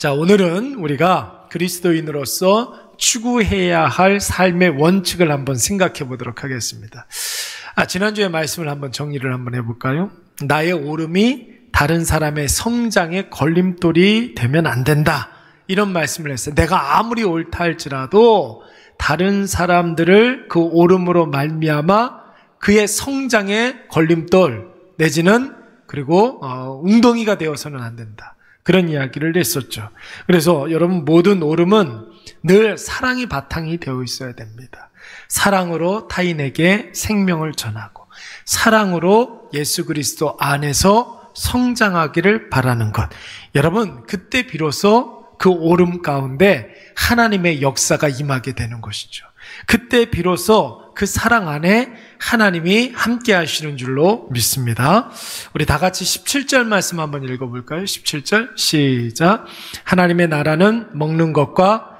자, 오늘은 우리가 그리스도인으로서 추구해야 할 삶의 원칙을 한번 생각해 보도록 하겠습니다. 지난주에 말씀을 한번 정리를 한번 해볼까요? 나의 오름이 다른 사람의 성장의 걸림돌이 되면 안 된다. 이런 말씀을 했어요. 내가 아무리 옳다 할지라도 다른 사람들을 그 오름으로 말미암아 그의 성장의 걸림돌 내지는 그리고 웅덩이가 되어서는 안 된다. 그런 이야기를 했었죠. 그래서 여러분, 모든 오름은 늘 사랑이 바탕이 되어 있어야 됩니다. 사랑으로 타인에게 생명을 전하고 사랑으로 예수 그리스도 안에서 성장하기를 바라는 것. 여러분, 그때 비로소 그 오름 가운데 하나님의 역사가 임하게 되는 것이죠. 그때 비로소 그 사랑 안에 하나님이 함께 하시는 줄로 믿습니다. 우리 다 같이 17절 말씀 한번 읽어볼까요? 17절 시작. 하나님의 나라는 먹는 것과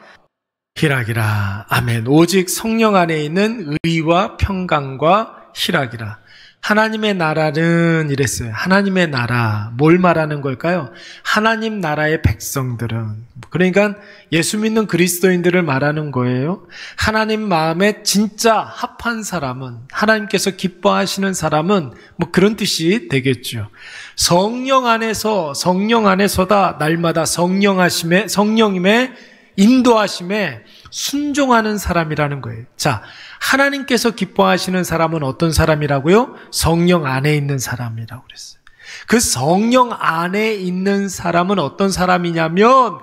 희락이라. 아멘. 오직 성령 안에 있는 의와 평강과 희락이라. 하나님의 나라는 이랬어요. 하나님의 나라. 뭘 말하는 걸까요? 하나님 나라의 백성들은, 그러니까 예수 믿는 그리스도인들을 말하는 거예요. 하나님 마음에 진짜 합한 사람은, 하나님께서 기뻐하시는 사람은 뭐 그런 뜻이 되겠죠. 성령 안에서다 날마다 성령님의 인도하심에 순종하는 사람이라는 거예요. 자, 하나님께서 기뻐하시는 사람은 어떤 사람이라고요? 성령 안에 있는 사람이라고 그랬어요. 그 성령 안에 있는 사람은 어떤 사람이냐면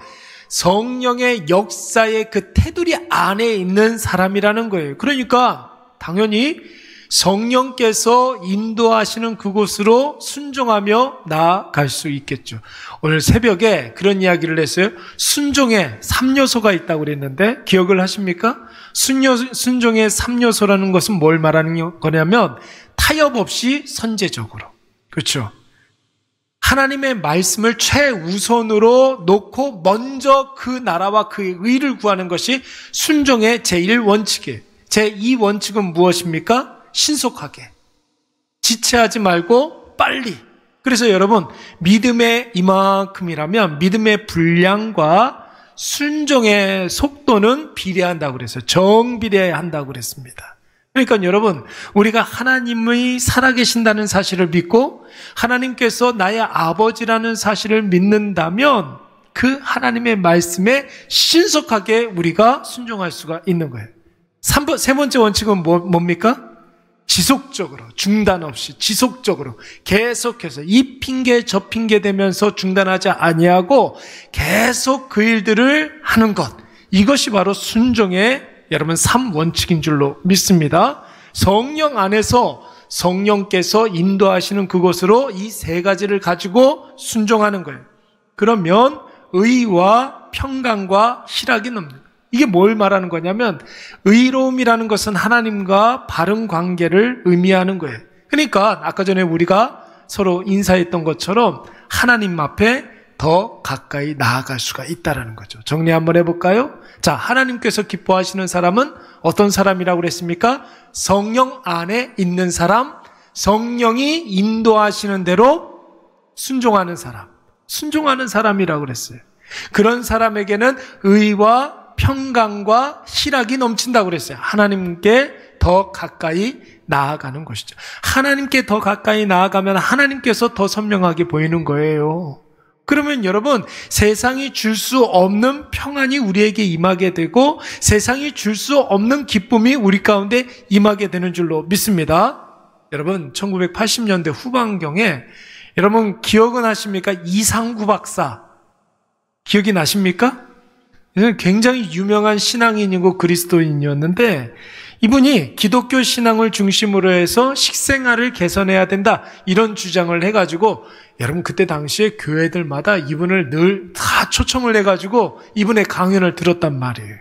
성령의 역사의 그 테두리 안에 있는 사람이라는 거예요. 그러니까 당연히 성령께서 인도하시는 그곳으로 순종하며 나아갈 수 있겠죠. 오늘 새벽에 그런 이야기를 했어요. 순종에 3요소가 있다고 그랬는데 기억을 하십니까? 순종의 3요소라는 것은 뭘 말하는 거냐면 타협 없이 선제적으로. 그렇죠. 하나님의 말씀을 최우선으로 놓고 먼저 그 나라와 그 의를 구하는 것이 순종의 제1원칙이에요. 제2원칙은 무엇입니까? 신속하게. 지체하지 말고 빨리. 그래서 여러분, 믿음의 이만큼이라면 믿음의 분량과 순종의 속도는 비례한다고 그랬어요. 정비례한다고 그랬습니다. 그러니까 여러분, 우리가 하나님이 살아계신다는 사실을 믿고 하나님께서 나의 아버지라는 사실을 믿는다면 그 하나님의 말씀에 신속하게 우리가 순종할 수가 있는 거예요. 세 번째 원칙은 뭡니까? 지속적으로, 중단 없이 지속적으로 계속해서 이 핑계 저 핑계 대면서 중단하지 아니하고 계속 그 일들을 하는 것. 이것이 바로 순종의 여러분 3원칙인 줄로 믿습니다. 성령 안에서 성령께서 인도하시는 그곳으로 이 세 가지를 가지고 순종하는 거예요. 그러면 의와 평강과 희락이 넘는 거예요. 이게 뭘 말하는 거냐면 의로움이라는 것은 하나님과 바른 관계를 의미하는 거예요. 그러니까 아까 전에 우리가 서로 인사했던 것처럼 하나님 앞에 더 가까이 나아갈 수가 있다는 거죠. 정리 한번 해볼까요? 자, 하나님께서 기뻐하시는 사람은 어떤 사람이라고 그랬습니까? 성령 안에 있는 사람, 성령이 인도하시는 대로 순종하는 사람이라고 그랬어요. 그런 사람에게는 의와 평강과 희락이 넘친다고 그랬어요. 하나님께 더 가까이 나아가는 것이죠. 하나님께 더 가까이 나아가면 하나님께서 더 선명하게 보이는 거예요. 그러면 여러분, 세상이 줄 수 없는 평안이 우리에게 임하게 되고 세상이 줄 수 없는 기쁨이 우리 가운데 임하게 되는 줄로 믿습니다. 여러분, 1980년대 후반경에 여러분 기억은 하십니까? 이상구 박사 기억이 나십니까? 굉장히 유명한 신앙인이고 그리스도인이었는데 이분이 기독교 신앙을 중심으로 해서 식생활을 개선해야 된다 이런 주장을 해가지고 여러분 그때 당시에 교회들마다 이분을 늘 다 초청을 해가지고 이분의 강연을 들었단 말이에요.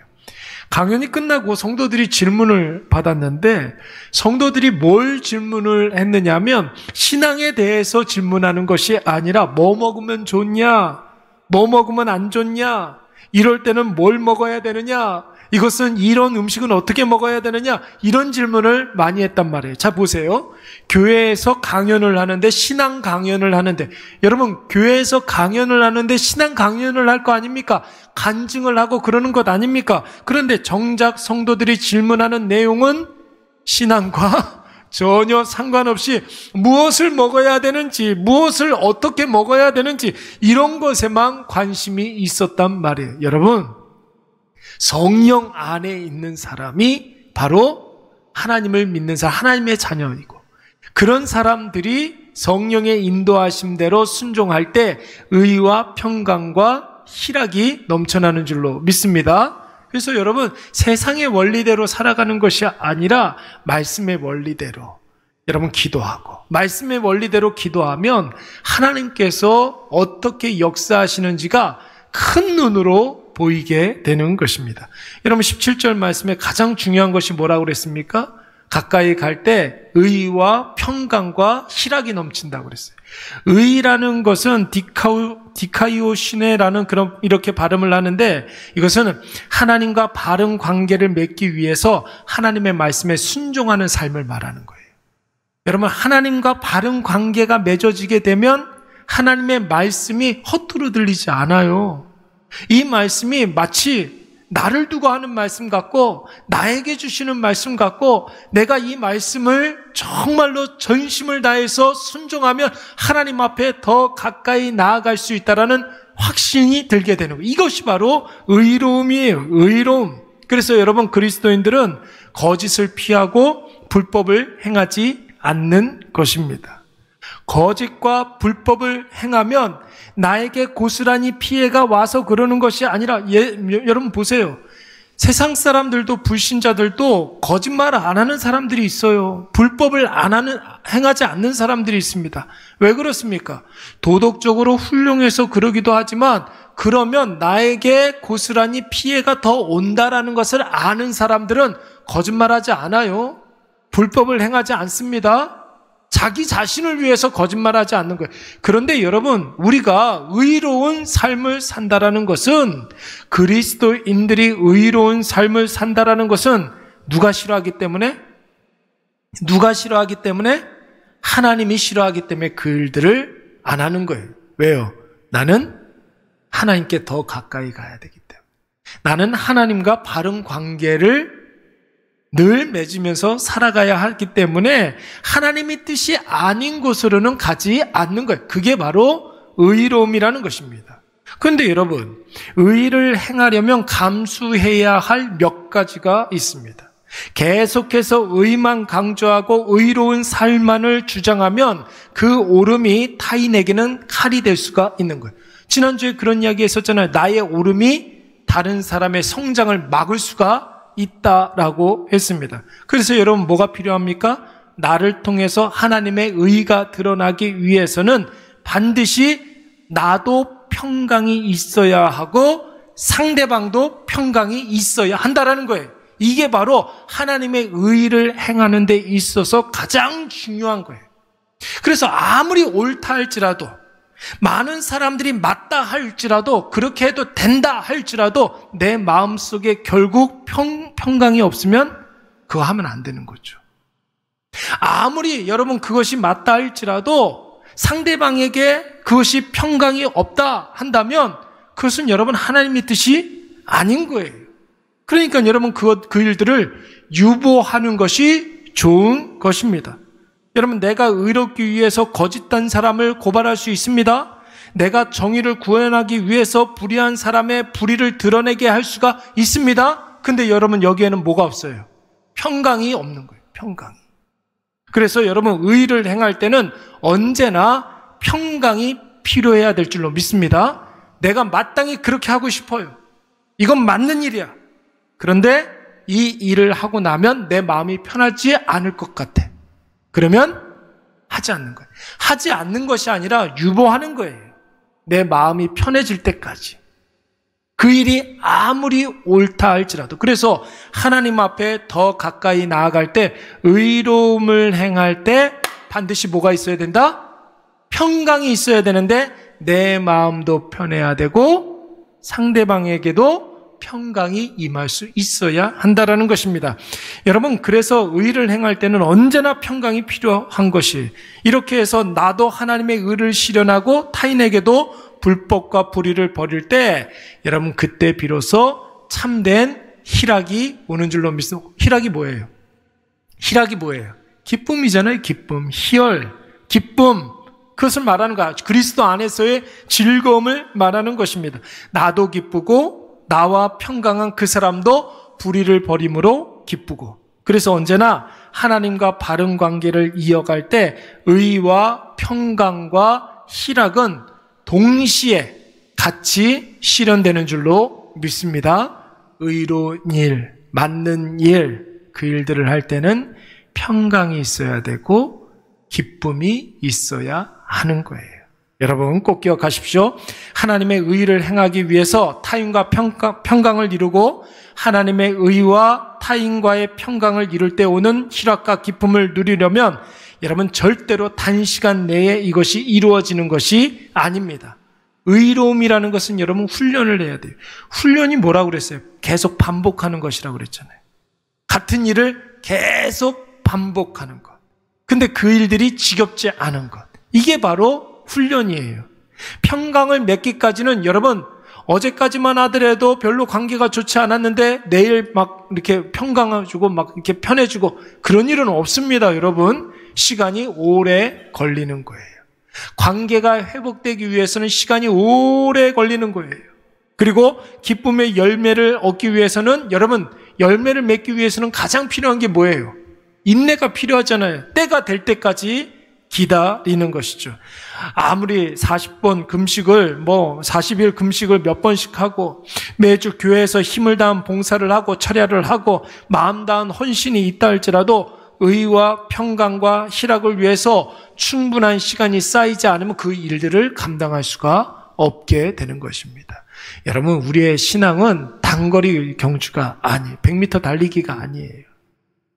강연이 끝나고 성도들이 질문을 받았는데 성도들이 뭘 질문을 했느냐면 신앙에 대해서 질문하는 것이 아니라 뭐 먹으면 좋냐, 뭐 먹으면 안 좋냐, 이럴 때는 뭘 먹어야 되느냐, 이것은 이런 음식은 어떻게 먹어야 되느냐? 이런 질문을 많이 했단 말이에요. 자, 보세요. 교회에서 강연을 하는데, 신앙 강연을 하는데, 여러분, 교회에서 강연을 하는데 신앙 강연을 할 거 아닙니까? 간증을 하고 그러는 것 아닙니까? 그런데 정작 성도들이 질문하는 내용은 신앙과 전혀 상관없이 무엇을 먹어야 되는지, 무엇을 어떻게 먹어야 되는지, 이런 것에만 관심이 있었단 말이에요. 여러분, 성령 안에 있는 사람이 바로 하나님을 믿는 사람, 하나님의 자녀이고, 그런 사람들이 성령의 인도하심대로 순종할 때 의와 평강과 희락이 넘쳐나는 줄로 믿습니다. 그래서 여러분, 세상의 원리대로 살아가는 것이 아니라 말씀의 원리대로 여러분 기도하고, 말씀의 원리대로 기도하면 하나님께서 어떻게 역사하시는지가 큰 눈으로 보이게 되는 것입니다. 여러분, 17절 말씀에 가장 중요한 것이 뭐라고 그랬습니까? 가까이 갈 때 의와 평강과 희락이 넘친다고 그랬어요. 의라는 것은 디카이오시네라는 그런 이렇게 발음을 하는데, 이것은 하나님과 바른 관계를 맺기 위해서 하나님의 말씀에 순종하는 삶을 말하는 거예요. 여러분, 하나님과 바른 관계가 맺어지게 되면 하나님의 말씀이 헛으로 들리지 않아요. 이 말씀이 마치 나를 두고 하는 말씀 같고, 나에게 주시는 말씀 같고, 내가 이 말씀을 정말로 전심을 다해서 순종하면 하나님 앞에 더 가까이 나아갈 수 있다라는 확신이 들게 되는 거예요. 이것이 바로 의로움이에요. 의로움. 그래서 여러분, 그리스도인들은 거짓을 피하고 불법을 행하지 않는 것입니다. 거짓과 불법을 행하면 나에게 고스란히 피해가 와서 그러는 것이 아니라, 여러분 보세요. 세상 사람들도, 불신자들도 거짓말 안 하는 사람들이 있어요. 불법을 행하지 않는 사람들이 있습니다. 왜 그렇습니까? 도덕적으로 훌륭해서 그러기도 하지만, 그러면 나에게 고스란히 피해가 더 온다라는 것을 아는 사람들은 거짓말하지 않아요. 불법을 행하지 않습니다. 자기 자신을 위해서 거짓말하지 않는 거예요. 그런데 여러분, 우리가 의로운 삶을 산다라는 것은, 그리스도인들이 의로운 삶을 산다라는 것은 누가 싫어하기 때문에? 하나님이 싫어하기 때문에 그 일들을 안 하는 거예요. 왜요? 나는 하나님께 더 가까이 가야 되기 때문에. 나는 하나님과 바른 관계를 늘 맺으면서 살아가야 하기 때문에 하나님의 뜻이 아닌 곳으로는 가지 않는 거예요. 그게 바로 의로움이라는 것입니다. 그런데 여러분, 의를 행하려면 감수해야 할 몇 가지가 있습니다. 계속해서 의만 강조하고 의로운 삶만을 주장하면 그 옳음이 타인에게는 칼이 될 수가 있는 거예요. 지난주에 그런 이야기 했었잖아요. 나의 옳음이 다른 사람의 성장을 막을 수가 있다라고 했습니다. 그래서 여러분, 뭐가 필요합니까? 나를 통해서 하나님의 의가 드러나기 위해서는 반드시 나도 평강이 있어야 하고 상대방도 평강이 있어야 한다라는 거예요. 이게 바로 하나님의 의를 행하는 데 있어서 가장 중요한 거예요. 그래서 아무리 옳다 할지라도, 많은 사람들이 맞다 할지라도, 그렇게 해도 된다 할지라도 내 마음속에 결국 평강이 없으면 그거 하면 안 되는 거죠. 아무리 여러분 그것이 맞다 할지라도 상대방에게 그것이 평강이 없다 한다면 그것은 여러분 하나님의 뜻이 아닌 거예요. 그러니까 여러분 그 일들을 유보하는 것이 좋은 것입니다. 여러분, 내가 의롭기 위해서 거짓된 사람을 고발할 수 있습니다. 내가 정의를 구현하기 위해서 불의한 사람의 불의를 드러내게 할 수가 있습니다. 근데 여러분, 여기에는 뭐가 없어요? 평강이 없는 거예요. 평강이. 그래서 여러분, 의를 행할 때는 언제나 평강이 필요해야 될 줄로 믿습니다. 내가 마땅히 그렇게 하고 싶어요. 이건 맞는 일이야. 그런데 이 일을 하고 나면 내 마음이 편하지 않을 것 같아. 그러면 하지 않는 거예요. 하지 않는 것이 아니라 유보하는 거예요. 내 마음이 편해질 때까지. 그 일이 아무리 옳다 할지라도. 그래서 하나님 앞에 더 가까이 나아갈 때, 의로움을 행할 때 반드시 뭐가 있어야 된다? 평강이 있어야 되는데 내 마음도 편해야 되고 상대방에게도 평강이 임할 수 있어야 한다라는 것입니다. 여러분, 그래서 의를 행할 때는 언제나 평강이 필요한 것이, 이렇게 해서 나도 하나님의 의를 실현하고 타인에게도 불법과 불의를 버릴 때, 여러분 그때 비로소 참된 희락이 오는 줄로 믿습니다. 희락이 뭐예요? 희락이 뭐예요? 기쁨이잖아요. 기쁨, 희열, 기쁨. 그것을 말하는 거야. 그리스도 안에서의 즐거움을 말하는 것입니다. 나도 기쁘고 나와 평강한 그 사람도 불의를 버림으로 기쁘고. 그래서 언제나 하나님과 바른 관계를 이어갈 때 의와 평강과 희락은 동시에 같이 실현되는 줄로 믿습니다. 의로운 일, 맞는 일, 그 일들을 할 때는 평강이 있어야 되고 기쁨이 있어야 하는 거예요. 여러분 꼭 기억하십시오. 하나님의 의를 행하기 위해서 타인과 평강을 이루고 하나님의 의와 타인과의 평강을 이룰 때 오는 희락과 기쁨을 누리려면 여러분 절대로 단시간 내에 이것이 이루어지는 것이 아닙니다. 의로움이라는 것은 여러분 훈련을 해야 돼요. 훈련이 뭐라고 그랬어요? 계속 반복하는 것이라고 그랬잖아요. 같은 일을 계속 반복하는 것. 근데 그 일들이 지겹지 않은 것. 이게 바로 훈련이에요. 평강을 맺기까지는 여러분 어제까지만 하더라도 별로 관계가 좋지 않았는데 내일 막 이렇게 평강해주고 막 이렇게 편해지고 그런 일은 없습니다. 여러분 시간이 오래 걸리는 거예요. 관계가 회복되기 위해서는 시간이 오래 걸리는 거예요. 그리고 기쁨의 열매를 얻기 위해서는 여러분 열매를 맺기 위해서는 가장 필요한 게 뭐예요? 인내가 필요하잖아요. 때가 될 때까지 기다리는 것이죠. 아무리 40번 금식을 40일 금식을 몇 번씩 하고 매주 교회에서 힘을 다한 봉사를 하고 철야를 하고 마음 다한 헌신이 있다 할지라도 의와 평강과 희락을 위해서 충분한 시간이 쌓이지 않으면 그 일들을 감당할 수가 없게 되는 것입니다. 여러분 우리의 신앙은 단거리 경주가 아니에요. 100m 달리기가 아니에요.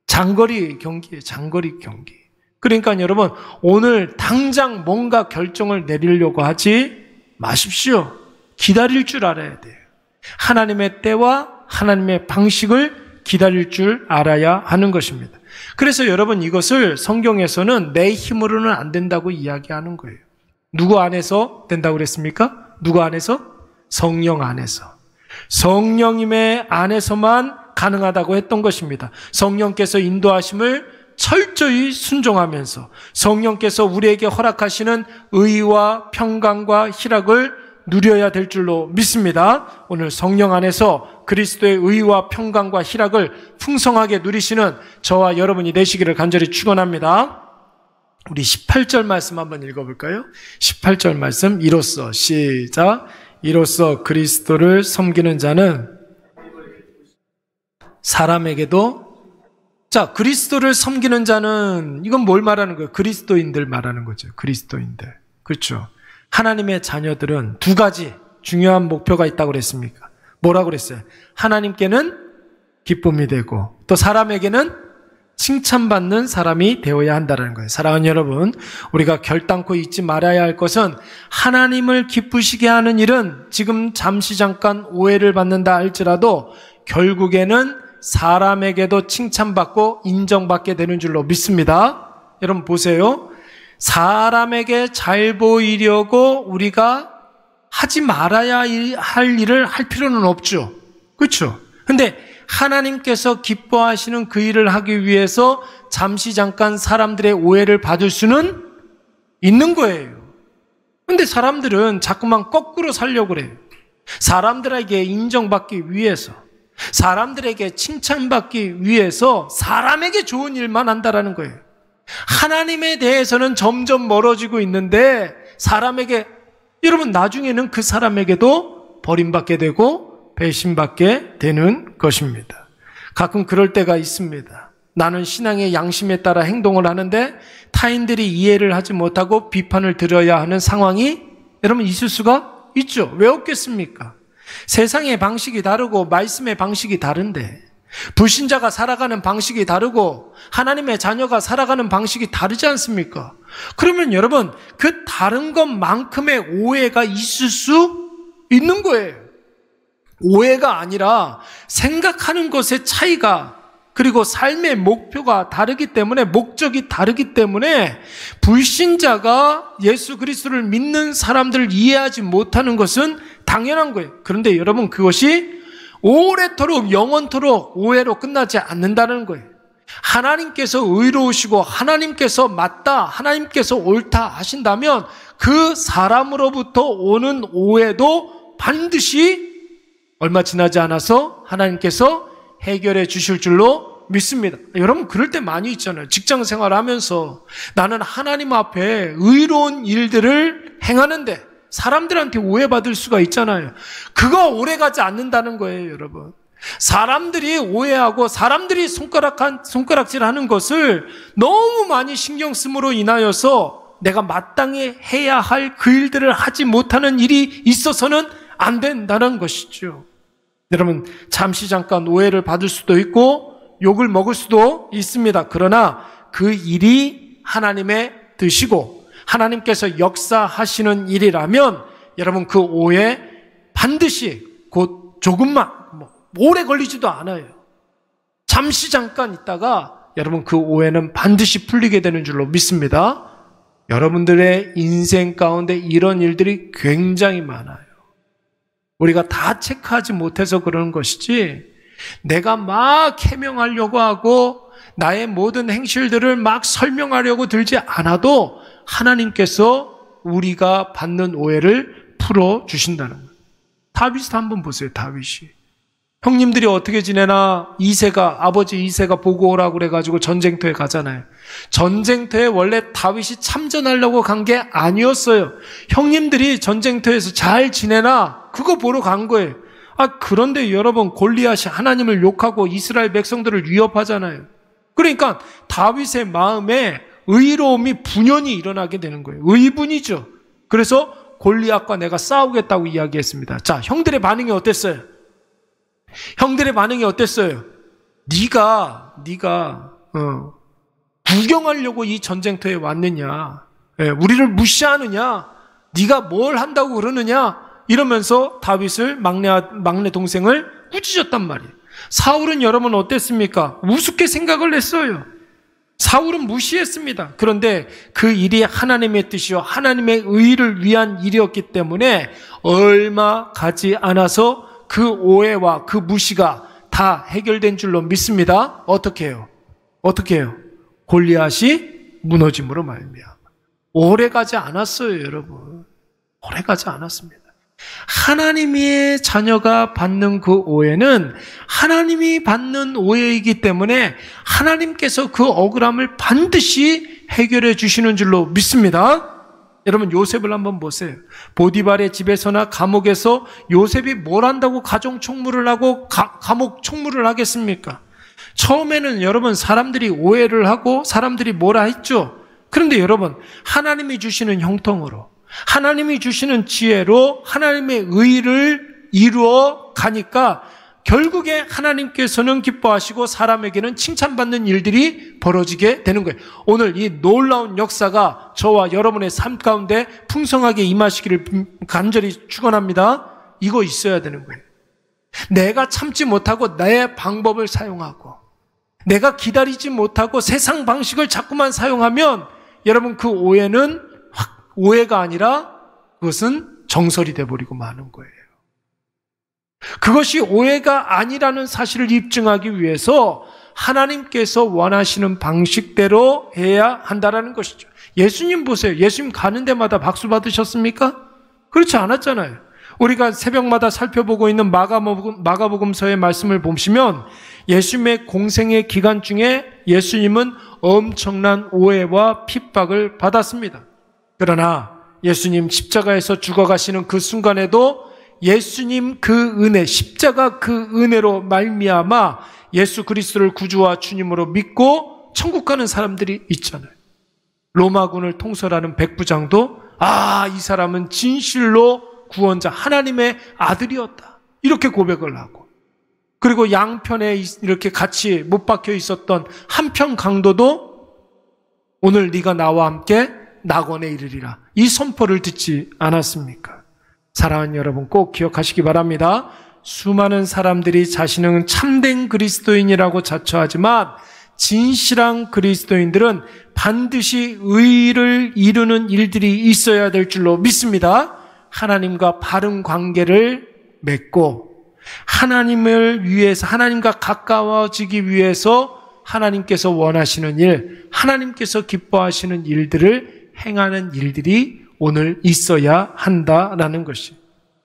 장거리 경기예요. 장거리 경기. 그러니까 여러분 오늘 당장 뭔가 결정을 내리려고 하지 마십시오. 기다릴 줄 알아야 돼요. 하나님의 때와 하나님의 방식을 기다릴 줄 알아야 하는 것입니다. 그래서 여러분 이것을 성경에서는 내 힘으로는 안 된다고 이야기하는 거예요. 누구 안에서 된다고 그랬습니까? 누구 안에서? 성령 안에서. 성령님의 안에서만 가능하다고 했던 것입니다. 성령께서 인도하심을 철저히 순종하면서 성령께서 우리에게 허락하시는 의와 평강과 희락을 누려야 될 줄로 믿습니다. 오늘 성령 안에서 그리스도의 의와 평강과 희락을 풍성하게 누리시는 저와 여러분이 되시기를 간절히 축원합니다. 우리 18절 말씀 한번 읽어볼까요? 18절 말씀 이로써 시작. 이로써 그리스도를 섬기는 자는 사람에게도 그리스도를 섬기는 자는 이건 뭘 말하는 거예요? 그리스도인들 말하는 거죠. 그리스도인들. 그렇죠. 하나님의 자녀들은 두 가지 중요한 목표가 있다고 그랬습니까? 뭐라고 그랬어요? 하나님께는 기쁨이 되고 또 사람에게는 칭찬받는 사람이 되어야 한다는 거예요. 사랑하는 여러분, 우리가 결단코 잊지 말아야 할 것은 하나님을 기쁘시게 하는 일은 지금 잠깐 오해를 받는다 할지라도 결국에는 사람에게도 칭찬받고 인정받게 되는 줄로 믿습니다. 여러분 보세요. 사람에게 잘 보이려고 우리가 하지 말아야 할 일을 할 필요는 없죠. 그렇죠? 근데 하나님께서 기뻐하시는 그 일을 하기 위해서 잠깐 사람들의 오해를 받을 수는 있는 거예요. 근데 사람들은 자꾸만 거꾸로 살려고 그래요. 사람들에게 인정받기 위해서, 사람들에게 칭찬받기 위해서 사람에게 좋은 일만 한다라는 거예요. 하나님에 대해서는 점점 멀어지고 있는데 사람에게, 여러분 나중에는 그 사람에게도 버림받게 되고 배신받게 되는 것입니다. 가끔 그럴 때가 있습니다. 나는 신앙의 양심에 따라 행동을 하는데 타인들이 이해를 하지 못하고 비판을 들어야 하는 상황이 여러분 있을 수가 있죠. 왜 없겠습니까? 세상의 방식이 다르고 말씀의 방식이 다른데 불신자가 살아가는 방식이 다르고 하나님의 자녀가 살아가는 방식이 다르지 않습니까? 그러면 여러분 그 다른 것만큼의 오해가 있을 수 있는 거예요. 오해가 아니라 생각하는 것의 차이가, 그리고 삶의 목표가 다르기 때문에, 목적이 다르기 때문에 불신자가 예수 그리스도를 믿는 사람들을 이해하지 못하는 것은 당연한 거예요. 그런데 여러분, 그것이 오래도록 영원토록 오해로 끝나지 않는다는 거예요. 하나님께서 의로우시고 하나님께서 맞다, 하나님께서 옳다 하신다면 그 사람으로부터 오는 오해도 반드시 얼마 지나지 않아서 하나님께서 해결해 주실 줄로 믿습니다. 여러분, 그럴 때 많이 있잖아요. 직장 생활하면서 나는 하나님 앞에 의로운 일들을 행하는데 사람들한테 오해받을 수가 있잖아요. 그거 오래가지 않는다는 거예요, 여러분. 사람들이 오해하고 사람들이 손가락질하는 것을 너무 많이 신경 쓰므로 인하여서 내가 마땅히 해야 할 그 일들을 하지 못하는 일이 있어서는 안 된다는 것이죠. 여러분, 잠시 잠깐 오해를 받을 수도 있고 욕을 먹을 수도 있습니다. 그러나 그 일이 하나님의 뜻이고 하나님께서 역사하시는 일이라면 여러분, 그 오해 반드시 곧 조금만, 오래 걸리지도 않아요. 잠시 잠깐 있다가 여러분, 그 오해는 반드시 풀리게 되는 줄로 믿습니다. 여러분들의 인생 가운데 이런 일들이 굉장히 많아요. 우리가 다 체크하지 못해서 그러는 것이지, 내가 막 해명하려고 하고 나의 모든 행실들을 막 설명하려고 들지 않아도 하나님께서 우리가 받는 오해를 풀어주신다는 거예요. 다윗 한번 보세요. 다윗이 형님들이 어떻게 지내나 아버지 이새가 보고 오라고 그래가지고 전쟁터에 가잖아요. 전쟁터에 원래 다윗이 참전하려고 간 게 아니었어요. 형님들이 전쟁터에서 잘 지내나 그거 보러 간 거예요. 그런데 여러분, 골리앗이 하나님을 욕하고 이스라엘 백성들을 위협하잖아요. 그러니까 다윗의 마음에 의로움이 분연히 일어나게 되는 거예요. 의분이죠. 그래서 골리앗과 내가 싸우겠다고 이야기했습니다. 자, 형들의 반응이 어땠어요? 네가 구경하려고 이 전쟁터에 왔느냐? 우리를 무시하느냐? 네가 뭘 한다고 그러느냐? 이러면서 다윗을 막내 동생을 꾸짖었단 말이에요. 사울은 여러분 어땠습니까? 우습게 생각을 했어요. 사울은 무시했습니다. 그런데 그 일이 하나님의 뜻이요 하나님의 의를 위한 일이었기 때문에 얼마 가지 않아서 그 오해와 그 무시가 다 해결된 줄로 믿습니다. 어떻게 해요? 골리앗이 무너짐으로 말미암아. 오래가지 않았어요, 여러분. 오래가지 않았습니다. 하나님의 자녀가 받는 그 오해는 하나님이 받는 오해이기 때문에 하나님께서 그 억울함을 반드시 해결해 주시는 줄로 믿습니다. 여러분, 요셉을 한번 보세요. 보디발의 집에서나 감옥에서 요셉이 뭘 한다고 가정 총무를 하고 감옥 총무를 하겠습니까? 처음에는 여러분, 사람들이 오해를 하고 사람들이 뭐라 했죠. 그런데 여러분, 하나님이 주시는 형통으로, 하나님이 주시는 지혜로 하나님의 의를 이루어 가니까 결국에 하나님께서는 기뻐하시고 사람에게는 칭찬받는 일들이 벌어지게 되는 거예요. 오늘 이 놀라운 역사가 저와 여러분의 삶 가운데 풍성하게 임하시기를 간절히 축원합니다. 이거 있어야 되는 거예요. 내가 참지 못하고 내 방법을 사용하고 내가 기다리지 못하고 세상 방식을 자꾸만 사용하면 여러분, 그 오해는 오해가 아니라 그것은 정설이 돼버리고 마는 거예요. 그것이 오해가 아니라는 사실을 입증하기 위해서 하나님께서 원하시는 방식대로 해야 한다는 것이죠. 예수님 보세요. 예수님 가는 데마다 박수 받으셨습니까? 그렇지 않았잖아요. 우리가 새벽마다 살펴보고 있는 마가복음서의 말씀을 보시면 예수님의 공생의 기간 중에 예수님은 엄청난 오해와 핍박을 받았습니다. 그러나 예수님 십자가에서 죽어가시는 그 순간에도 예수님 그 은혜, 십자가 그 은혜로 말미암아 예수 그리스도를 구주와 주님으로 믿고 천국 가는 사람들이 있잖아요. 로마군을 통솔하는 백부장도 이 사람은 진실로 구원자, 하나님의 아들이었다, 이렇게 고백을 하고, 그리고 양편에 이렇게 같이 못 박혀 있었던 한편 강도도 오늘 네가 나와 함께 낙원에 이르리라, 이 선포를 듣지 않았습니까? 사랑하는 여러분, 꼭 기억하시기 바랍니다. 수많은 사람들이 자신은 참된 그리스도인이라고 자처하지만 진실한 그리스도인들은 반드시 의를 이루는 일들이 있어야 될 줄로 믿습니다. 하나님과 바른 관계를 맺고 하나님을 위해서, 하나님과 가까워지기 위해서 하나님께서 원하시는 일, 하나님께서 기뻐하시는 일들을 행하는 일들이 오늘 있어야 한다라는 것이,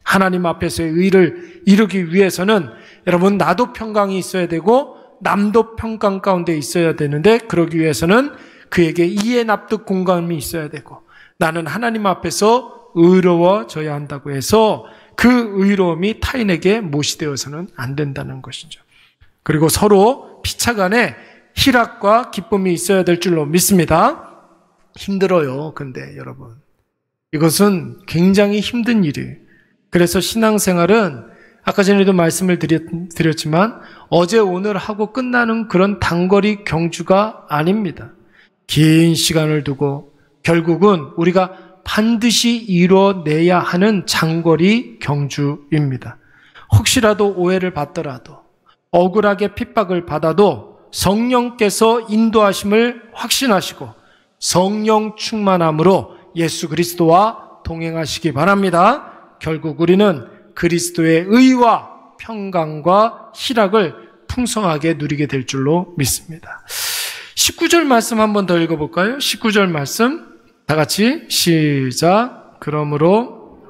하나님 앞에서의 의를 이루기 위해서는 여러분, 나도 평강이 있어야 되고 남도 평강 가운데 있어야 되는데, 그러기 위해서는 그에게 이해 납득 공감이 있어야 되고 나는 하나님 앞에서 의로워져야 한다고 해서 그 의로움이 타인에게 모시되어서는 안 된다는 것이죠. 그리고 서로 피차간에 희락과 기쁨이 있어야 될 줄로 믿습니다. 힘들어요. 근데 여러분, 이것은 굉장히 힘든 일이에요. 그래서 신앙생활은 아까 전에도 말씀을 드렸지만 어제 오늘 하고 끝나는 그런 단거리 경주가 아닙니다. 긴 시간을 두고 결국은 우리가 반드시 이뤄내야 하는 장거리 경주입니다. 혹시라도 오해를 받더라도, 억울하게 핍박을 받아도 성령께서 인도하심을 확신하시고 성령 충만함으로 예수 그리스도와 동행하시기 바랍니다. 결국 우리는 그리스도의 의와 평강과 희락을 풍성하게 누리게 될 줄로 믿습니다. 19절 말씀 한 번 더 읽어볼까요? 19절 말씀 다 같이 시작. 그러므로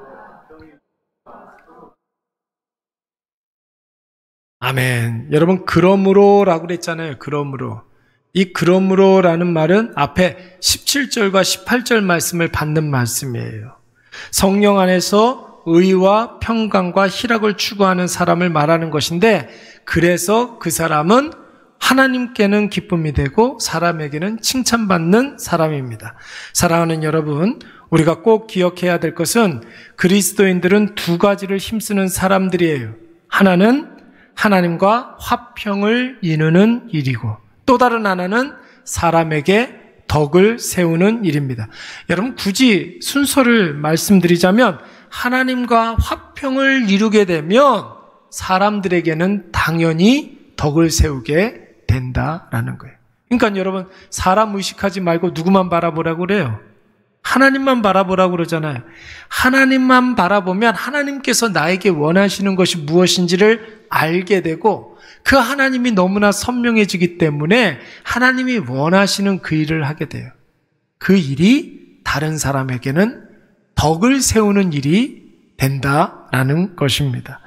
아멘. 여러분, 그러므로라고 그랬잖아요. 그러므로. 이 그러므로라는 말은 앞에 17절과 18절 말씀을 받는 말씀이에요. 성령 안에서 의와 평강과 희락을 추구하는 사람을 말하는 것인데, 그래서 그 사람은 하나님께는 기쁨이 되고 사람에게는 칭찬받는 사람입니다. 사랑하는 여러분, 우리가 꼭 기억해야 될 것은 그리스도인들은 두 가지를 힘쓰는 사람들이에요. 하나는 하나님과 화평을 이루는 일이고, 또 다른 하나는 사람에게 덕을 세우는 일입니다. 여러분, 굳이 순서를 말씀드리자면 하나님과 화평을 이루게 되면 사람들에게는 당연히 덕을 세우게 된다라는 거예요. 그러니까 여러분, 사람 의식하지 말고 누구만 바라보라고 그래요? 하나님만 바라보라고 그러잖아요. 하나님만 바라보면 하나님께서 나에게 원하시는 것이 무엇인지를 알게 되고, 그 하나님이 너무나 선명해지기 때문에 하나님이 원하시는 그 일을 하게 돼요. 그 일이 다른 사람에게는 덕을 세우는 일이 된다라는 것입니다.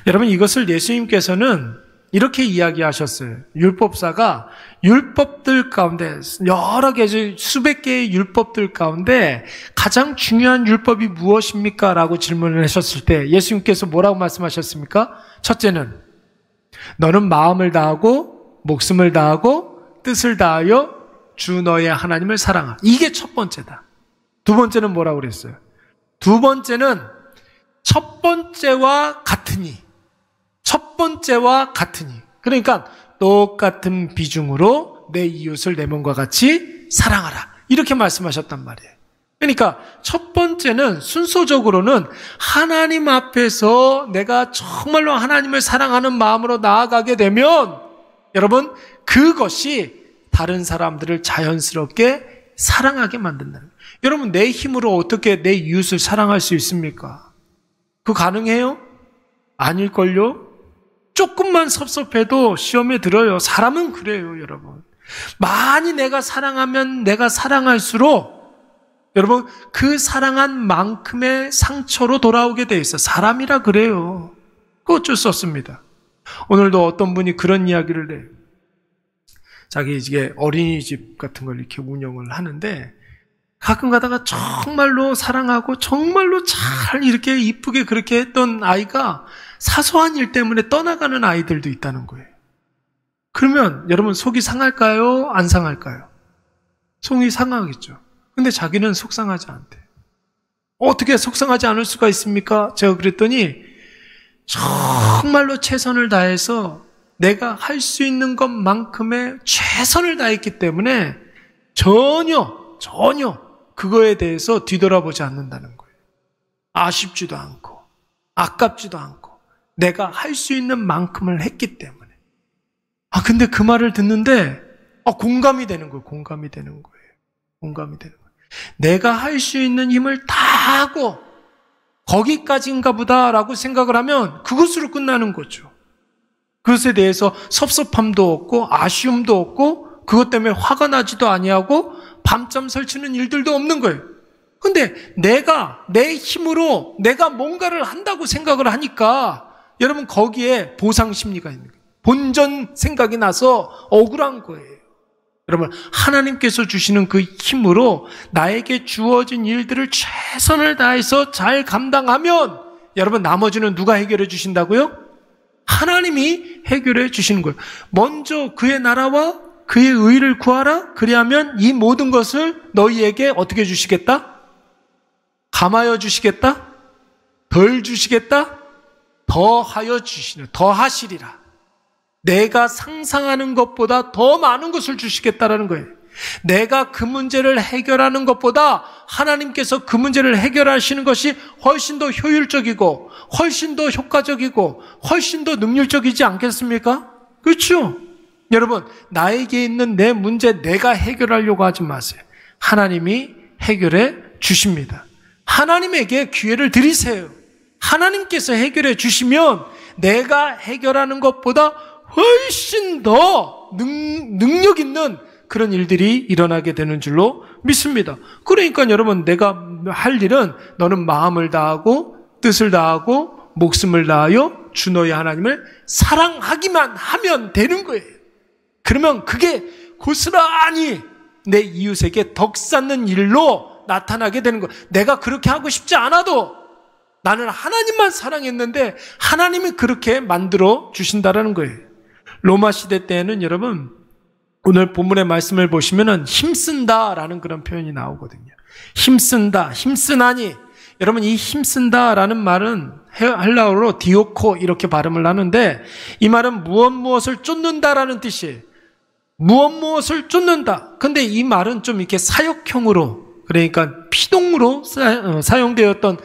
여러분, 이것을 예수님께서는 이렇게 이야기하셨어요. 율법사가 율법들 가운데, 여러 개, 수백 개의 율법들 가운데 가장 중요한 율법이 무엇입니까? 라고 질문을 하셨을 때 예수님께서 뭐라고 말씀하셨습니까? 첫째는 너는 마음을 다하고 목숨을 다하고 뜻을 다하여 주 너의 하나님을 사랑하라. 이게 첫 번째다. 두 번째는 뭐라고 그랬어요? 두 번째는 첫 번째와 같으니, 첫 번째와 같으니, 그러니까 똑같은 비중으로 내 이웃을 내 몸과 같이 사랑하라, 이렇게 말씀하셨단 말이에요. 그러니까 첫 번째는 순서적으로는 하나님 앞에서 내가 정말로 하나님을 사랑하는 마음으로 나아가게 되면 여러분, 그것이 다른 사람들을 자연스럽게 사랑하게 만든다는 거예요. 여러분, 내 힘으로 어떻게 내 이웃을 사랑할 수 있습니까? 그거 가능해요? 아닐걸요? 조금만 섭섭해도 시험에 들어요. 사람은 그래요, 여러분. 많이 내가 사랑하면 내가 사랑할수록 여러분, 그 사랑한 만큼의 상처로 돌아오게 돼 있어. 사람이라 그래요. 그거 어쩔 수 없습니다. 오늘도 어떤 분이 그런 이야기를 해요. 자기 이게 어린이집 같은 걸 이렇게 운영을 하는데 가끔 가다가 정말로 사랑하고 정말로 잘 이렇게 이쁘게 그렇게 했던 아이가 사소한 일 때문에 떠나가는 아이들도 있다는 거예요. 그러면 여러분, 속이 상할까요? 안 상할까요? 속이 상하겠죠. 근데 자기는 속상하지 않대. 어떻게 속상하지 않을 수가 있습니까? 제가 그랬더니 정말로 최선을 다해서 내가 할 수 있는 것만큼의 최선을 다했기 때문에 전혀 그거에 대해서 뒤돌아보지 않는다는 거예요. 아쉽지도 않고 아깝지도 않고 내가 할 수 있는 만큼을 했기 때문에. 근데 그 말을 듣는데 공감이 되는 거예요. 공감이 되는 거예요. 내가 할 수 있는 힘을 다 하고 거기까지인가 보다라고 생각을 하면 그것으로 끝나는 거죠. 그것에 대해서 섭섭함도 없고 아쉬움도 없고 그것 때문에 화가 나지도 아니하고 밤잠 설치는 일들도 없는 거예요. 근데 내가 내 힘으로 내가 뭔가를 한다고 생각을 하니까 여러분 거기에 보상 심리가 있는 거예요. 본전 생각이 나서 억울한 거예요. 여러분 하나님께서 주시는 그 힘으로 나에게 주어진 일들을 최선을 다해서 잘 감당하면 여러분 나머지는 누가 해결해 주신다고요? 하나님이 해결해 주시는 거예요. 먼저 그의 나라와 그의 의를 구하라. 그리하면 이 모든 것을 너희에게 어떻게 주시겠다? 감하여 주시겠다? 덜 주시겠다? 더하여 주시는, 더하시리라. 내가 상상하는 것보다 더 많은 것을 주시겠다라는 거예요. 내가 그 문제를 해결하는 것보다 하나님께서 그 문제를 해결하시는 것이 훨씬 더 효율적이고 훨씬 더 효과적이고 훨씬 더 능률적이지 않겠습니까? 그렇죠? 여러분, 나에게 있는 내 문제 내가 해결하려고 하지 마세요. 하나님이 해결해 주십니다. 하나님에게 기회를 드리세요. 하나님께서 해결해 주시면 내가 해결하는 것보다 훨씬 더 능력 있는 그런 일들이 일어나게 되는 줄로 믿습니다. 그러니까 여러분, 내가 할 일은 너는 마음을 다하고 뜻을 다하고 목숨을 다하여 주 너의 하나님을 사랑하기만 하면 되는 거예요. 그러면 그게 고스란히 내 이웃에게 덕 쌓는 일로 나타나게 되는 거예요. 내가 그렇게 하고 싶지 않아도 나는 하나님만 사랑했는데 하나님이 그렇게 만들어 주신다라는 거예요. 로마 시대 때에는 여러분, 오늘 본문의 말씀을 보시면은 힘쓴다라는 그런 표현이 나오거든요. 힘쓴다, 힘쓰나니. 여러분, 이 힘쓴다라는 말은 헬라어로 디오코 이렇게 발음을 하는데 이 말은 무엇을 쫓는다라는 뜻이에요. 무엇을 쫓는다. 근데 이 말은 좀 이렇게 사역형으로, 그러니까 피동으로 사용되었던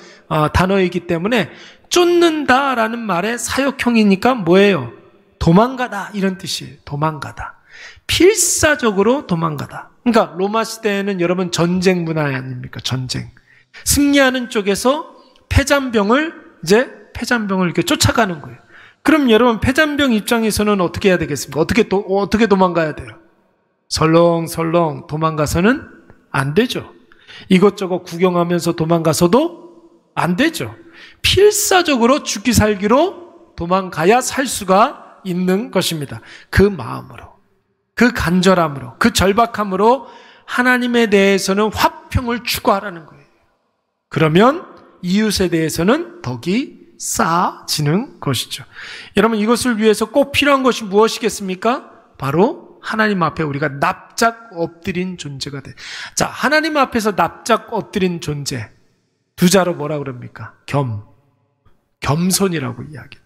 단어이기 때문에 쫓는다라는 말의 사역형이니까 뭐예요? 도망가다 이런 뜻이에요. 도망가다. 필사적으로 도망가다. 그러니까 로마 시대에는 여러분 전쟁 문화 아닙니까? 전쟁. 승리하는 쪽에서 패잔병을 이렇게 쫓아가는 거예요. 그럼 여러분 패잔병 입장에서는 어떻게 해야 되겠습니까? 어떻게 도망가야 돼요? 설렁설렁 도망가서는 안 되죠. 이것저것 구경하면서 도망가서도 안 되죠. 필사적으로 죽기 살기로 도망가야 살 수가 있는 것입니다. 그 마음으로, 그 간절함으로, 그 절박함으로 하나님에 대해서는 화평을 추구하라는 거예요. 그러면 이웃에 대해서는 덕이 쌓아지는 것이죠. 여러분, 이것을 위해서 꼭 필요한 것이 무엇이겠습니까? 바로 하나님 앞에 우리가 납작 엎드린 존재가 돼. 자, 하나님 앞에서 납작 엎드린 존재, 두 자로 뭐라 그럽니까? 겸손이라고 이야기해요.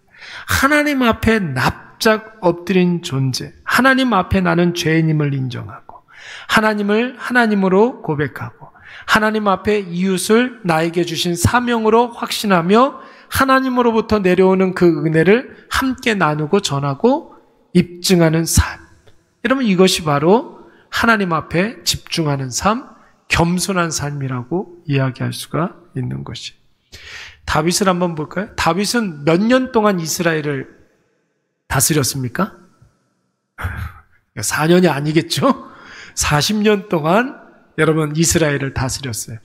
하나님 앞에 납작 엎드린 존재, 하나님 앞에 나는 죄인임을 인정하고 하나님을 하나님으로 고백하고 하나님 앞에 이웃을 나에게 주신 사명으로 확신하며 하나님으로부터 내려오는 그 은혜를 함께 나누고 전하고 입증하는 삶. 여러분, 이것이 바로 하나님 앞에 집중하는 삶, 겸손한 삶이라고 이야기할 수가 있는 것이. 다윗을 한번 볼까요? 다윗은 몇 년 동안 이스라엘을 다스렸습니까? 4년이 아니겠죠? 40년 동안 여러분 이스라엘을 다스렸어요.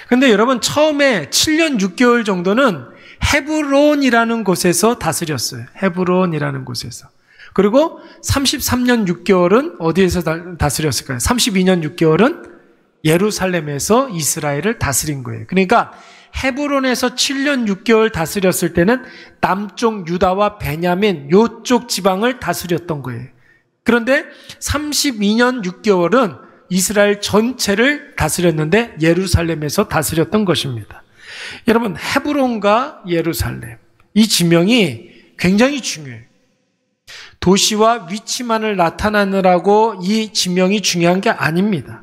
근데 여러분 처음에 7년 6개월 정도는 헤브론이라는 곳에서 다스렸어요. 헤브론이라는 곳에서. 그리고 33년 6개월은 어디에서 다스렸을까요? 32년 6개월은 예루살렘에서 이스라엘을 다스린 거예요. 그러니까 헤브론에서 7년 6개월 다스렸을 때는 남쪽 유다와 베냐민 요쪽 지방을 다스렸던 거예요. 그런데 32년 6개월은 이스라엘 전체를 다스렸는데 예루살렘에서 다스렸던 것입니다. 여러분, 헤브론과 예루살렘, 이 지명이 굉장히 중요해요. 도시와 위치만을 나타내느라고 이 지명이 중요한 게 아닙니다.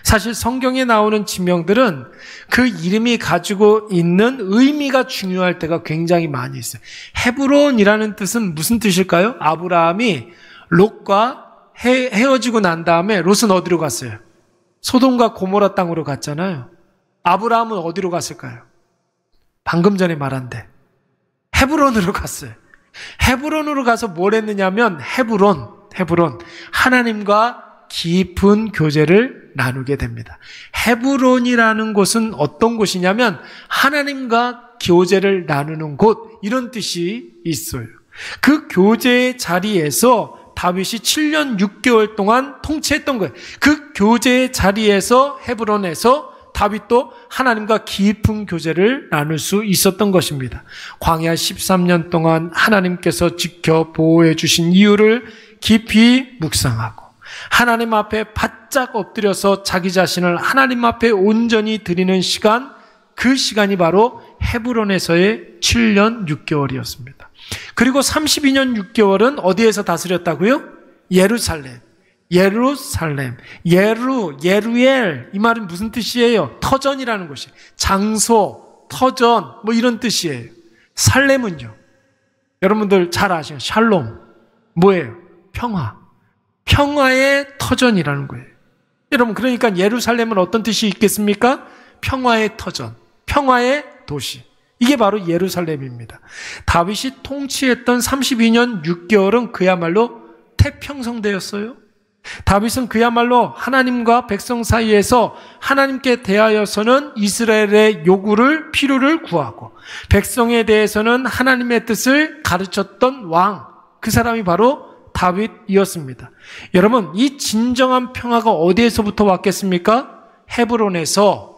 사실 성경에 나오는 지명들은 그 이름이 가지고 있는 의미가 중요할 때가 굉장히 많이 있어요. 헤브론이라는 뜻은 무슨 뜻일까요? 아브라함이 롯과 헤어지고 난 다음에 롯은 어디로 갔어요? 소돔과 고모라 땅으로 갔잖아요. 아브라함은 어디로 갔을까요? 방금 전에 말한 데 헤브론으로 갔어요. 헤브론으로 가서 뭘 했느냐면 헤브론 하나님과 깊은 교제를 나누게 됩니다. 헤브론이라는 곳은 어떤 곳이냐면 하나님과 교제를 나누는 곳, 이런 뜻이 있어요. 그 교제의 자리에서 다윗이 7년 6개월 동안 통치했던 거예요. 그 교제의 자리에서 헤브론에서 다윗도 하나님과 깊은 교제를 나눌 수 있었던 것입니다. 광야 13년 동안 하나님께서 지켜 보호해 주신 이유를 깊이 묵상하고 하나님 앞에 바짝 엎드려서 자기 자신을 하나님 앞에 온전히 드리는 시간, 그 시간이 바로 헤브론에서의 7년 6개월이었습니다. 그리고 32년 6개월은 어디에서 다스렸다고요? 예루살렘, 예루엘, 이 말은 무슨 뜻이에요? 터전이라는 것이, 장소, 터전, 뭐 이런 뜻이에요. 살렘은요, 여러분들 잘 아시죠? 샬롬, 뭐예요? 평화의 터전이라는 거예요. 여러분, 그러니까 예루살렘은 어떤 뜻이 있겠습니까? 평화의 터전, 평화의 도시. 이게 바로 예루살렘입니다. 다윗이 통치했던 32년 6개월은 그야말로 태평성대였어요. 다윗은 그야말로 하나님과 백성 사이에서 하나님께 대하여서는 이스라엘의 요구를, 필요를 구하고 백성에 대해서는 하나님의 뜻을 가르쳤던 왕, 그 사람이 바로 다윗이었습니다. 여러분, 이 진정한 평화가 어디에서부터 왔겠습니까? 헤브론에서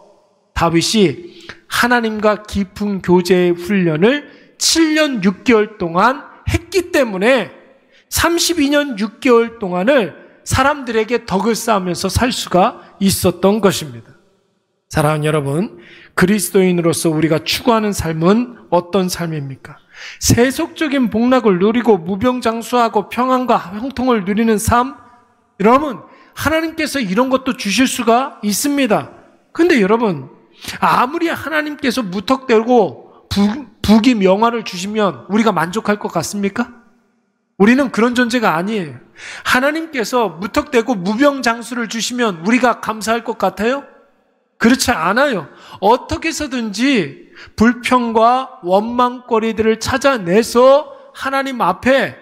다윗이 하나님과 깊은 교제의 훈련을 7년 6개월 동안 했기 때문에 32년 6개월 동안을 사람들에게 덕을 쌓으면서 살 수가 있었던 것입니다. 사랑하는 여러분, 그리스도인으로서 우리가 추구하는 삶은 어떤 삶입니까? 세속적인 복락을 누리고 무병장수하고 평안과 형통을 누리는 삶, 여러분, 하나님께서 이런 것도 주실 수가 있습니다. 근데 여러분, 아무리 하나님께서 무턱대고 부귀 명화를 주시면 우리가 만족할 것 같습니까? 우리는 그런 존재가 아니에요. 하나님께서 무턱대고 무병장수를 주시면 우리가 감사할 것 같아요? 그렇지 않아요. 어떻게 해서든지 불평과 원망거리들을 찾아내서 하나님 앞에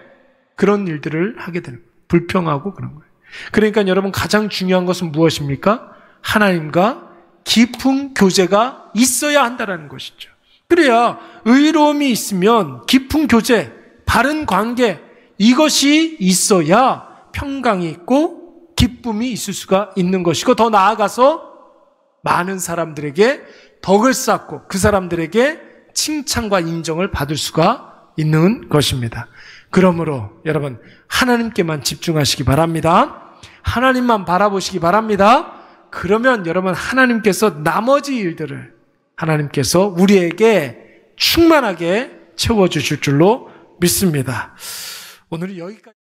그런 일들을 하게 되는 거예요. 불평하고 그런 거예요. 그러니까 여러분, 가장 중요한 것은 무엇입니까? 하나님과 깊은 교제가 있어야 한다는 것이죠. 그래야 의로움이 있으면 깊은 교제, 바른 관계, 이것이 있어야 평강이 있고 기쁨이 있을 수가 있는 것이고, 더 나아가서 많은 사람들에게 덕을 쌓고 그 사람들에게 칭찬과 인정을 받을 수가 있는 것입니다. 그러므로 여러분, 하나님께만 집중하시기 바랍니다. 하나님만 바라보시기 바랍니다. 그러면 여러분, 하나님께서 나머지 일들을 하나님께서 우리에게 충만하게 채워주실 줄로 믿습니다. 오늘은 여기까지.